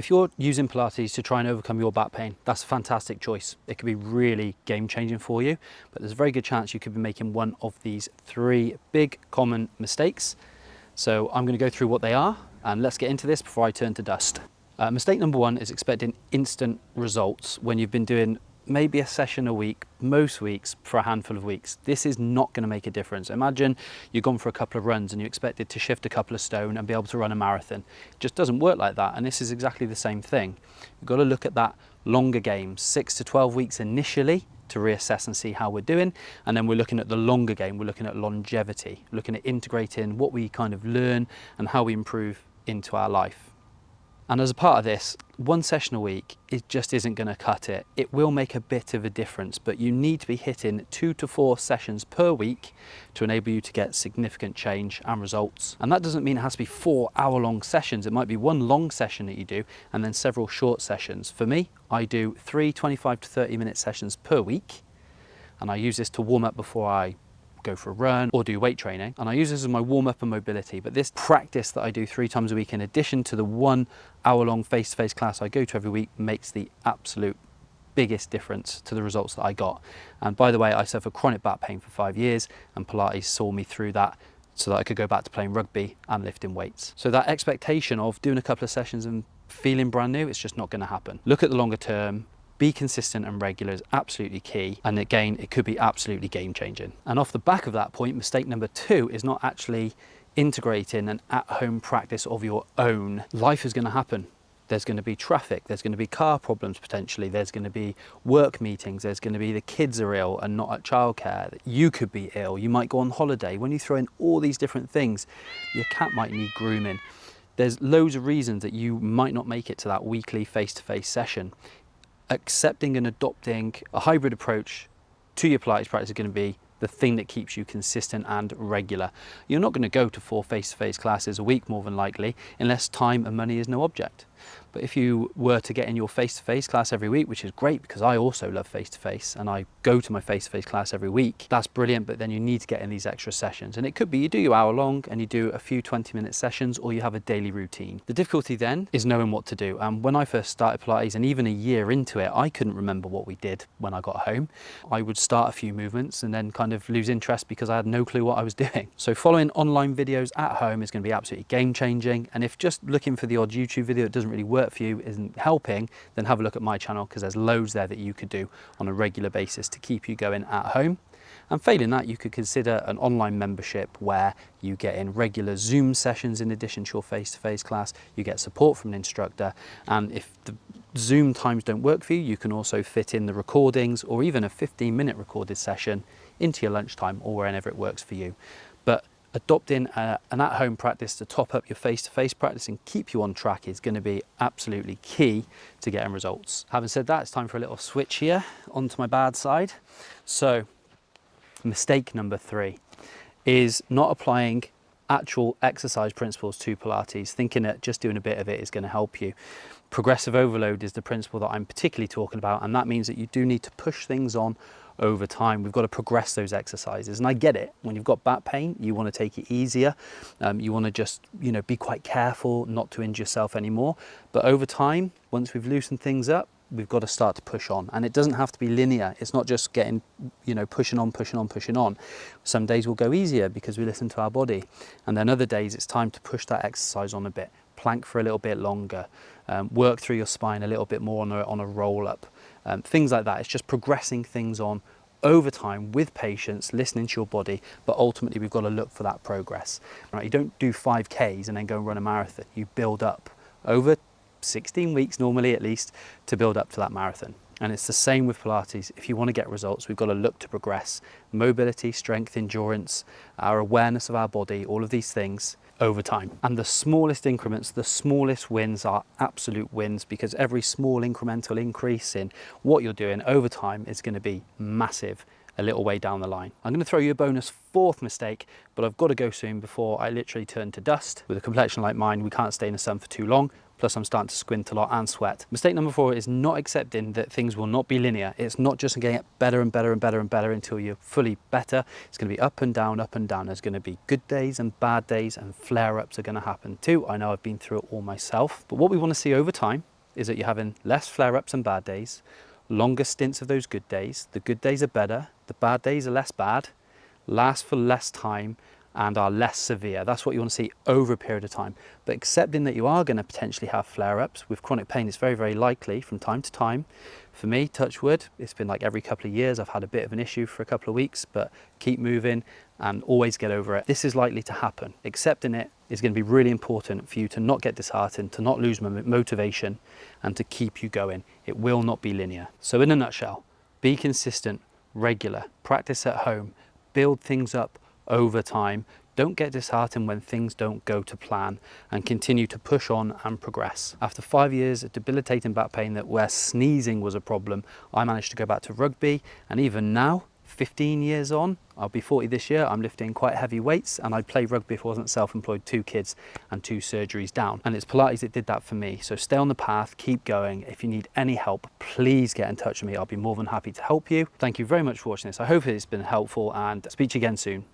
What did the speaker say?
If you're using Pilates to try and overcome your back pain, that's a fantastic choice. It could be really game changing for you, but there's a very good chance you could be making one of these 3 big common mistakes. So I'm going to go through what they are, and let's get into this before I turn to dust. Mistake number 1 is expecting instant results when you've been doing maybe a session a week, most weeks, for a handful of weeks. This is not going to make a difference. Imagine you've gone for a couple of runs and you expected to shift a couple of stone and be able to run a marathon. It just doesn't work like that, and this is exactly the same thing. You've got to look at that longer game, 6 to 12 weeks initially, to reassess and see how we're doing, and then we're looking at the longer game. We're looking at longevity, looking at integrating what we kind of learn and how we improve into our life. And as a part of this, 1 session a week, it just isn't going to cut it. It will make a bit of a difference, but you need to be hitting 2 to 4 sessions per week to enable you to get significant change and results. And that doesn't mean it has to be 4-hour-long sessions. It might be 1 long session that you do and then several short sessions. For me, I do 3 25 to 30-minute sessions per week, and I use this to warm up before I go for a run or do weight training, and I use this as my warm-up and mobility. But this practice that I do 3 times a week, in addition to the 1-hour-long face-to-face class I go to every week, makes the absolute biggest difference to the results that I got. And by the way, I suffered chronic back pain for 5 years, and Pilates saw me through that so that I could go back to playing rugby and lifting weights. So that expectation of doing a couple of sessions and feeling brand new, it's just not going to happen. Look at the longer term. Be consistent and regular is absolutely key, and again, it could be absolutely game changing. And off the back of that point, mistake number 2 is not actually integrating an at-home practice of your own. Life is going to happen. There's going to be traffic, there's going to be car problems potentially, there's going to be work meetings, there's going to be the kids are ill and not at childcare, you could be ill, you might go on holiday. When you throw in all these different things, your cat might need grooming. There's loads of reasons that you might not make it to that weekly face-to-face session. Accepting and adopting a hybrid approach to your Pilates practice is going to be the thing that keeps you consistent and regular. You're not going to go to 4 face-to-face classes a week, more than likely, unless time and money is no object. But if you were to get in your face-to-face class every week, which is great because I also love face-to-face and I go to my face-to-face class every week, that's brilliant. But then you need to get in these extra sessions, and it could be you do your hour long and you do a few 20-minute sessions, or you have a daily routine. The difficulty then is knowing what to do. And when I first started Pilates, and even a year into it, I couldn't remember what we did when I got home. I would start a few movements and then kind of lose interest because I had no clue what I was doing. So following online videos at home is going to be absolutely game changing. And if just looking for the odd YouTube video that doesn't really work for you isn't helping, then have a look at my channel, because there's loads there that you could do on a regular basis to keep you going at home. And failing that, you could consider an online membership where you get in regular Zoom sessions in addition to your face-to-face class. You get support from an instructor, and if the Zoom times don't work for you, you can also fit in the recordings or even a 15-minute recorded session into your lunchtime or wherever it works for you. But adopting an at-home practice to top up your face-to-face practice and keep you on track is going to be absolutely key to getting results. Having said that, it's time for a little switch here onto my bad side. So mistake number 3 is not applying actual exercise principles to Pilates, thinking that just doing a bit of it is going to help you. Progressive overload is the principle that I'm particularly talking about, and that means that you do need to push things on over time. We've got to progress those exercises, and I get it. When you've got back pain, you want to take it easier. You want to just, be quite careful not to injure yourself anymore. But over time, once we've loosened things up, we've got to start to push on, and it doesn't have to be linear. It's not just getting, pushing on. Some days will go easier because we listen to our body, and then other days it's time to push that exercise on a bit. Plank for a little bit longer, work through your spine a little bit more on a roll up, things like that. It's just progressing things on over time with patience, listening to your body, but ultimately we've got to look for that progress. Right? You don't do 5Ks and then go and run a marathon. You build up over 16 weeks normally, at least, to build up to that marathon. And it's the same with Pilates. If you want to get results, we've got to look to progress. Mobility, strength, endurance, our awareness of our body, all of these things over time. And the smallest increments, the smallest wins are absolute wins, because every small incremental increase in what you're doing over time is going to be massive a little way down the line. I'm going to throw you a bonus 4th mistake, but I've got to go soon before I literally turn to dust. With a complexion like mine, we can't stay in the sun for too long. Plus I'm starting to squint a lot and sweat. Mistake number 4 is not accepting that things will not be linear. It's not just going to get better and better and better and better until you're fully better. It's going to be up and down, up and down. There's going to be good days and bad days, and flare-ups are going to happen too. I know I've been through it all myself. But what we want to see over time is that you're having less flare-ups and bad days, longer stints of those good days. The good days are better, the bad days are less bad, last for less time, and are less severe. That's what you want to see over a period of time. But accepting that you are going to potentially have flare-ups with chronic pain, it's very, very likely from time to time. For me, touch wood, it's been like every couple of years I've had a bit of an issue for a couple of weeks, but keep moving and always get over it. This is likely to happen. Accepting it is going to be really important for you to not get disheartened, to not lose motivation, and to keep you going. It will not be linear. So in a nutshell, be consistent, regular, practice at home, build things up over time. Don't get disheartened when things don't go to plan, and continue to push on and progress. After 5 years of debilitating back pain where sneezing was a problem, I managed to go back to rugby, and even now, 15 years on, I'll be 40 this year, I'm lifting quite heavy weights, and I played rugby if I wasn't self-employed, 2 kids and 2 surgeries down. And it's Pilates that did that for me. So stay on the path, keep going. If you need any help, please get in touch with me. I'll be more than happy to help you. Thank you very much for watching this. I hope it's been helpful, and speak to you again soon.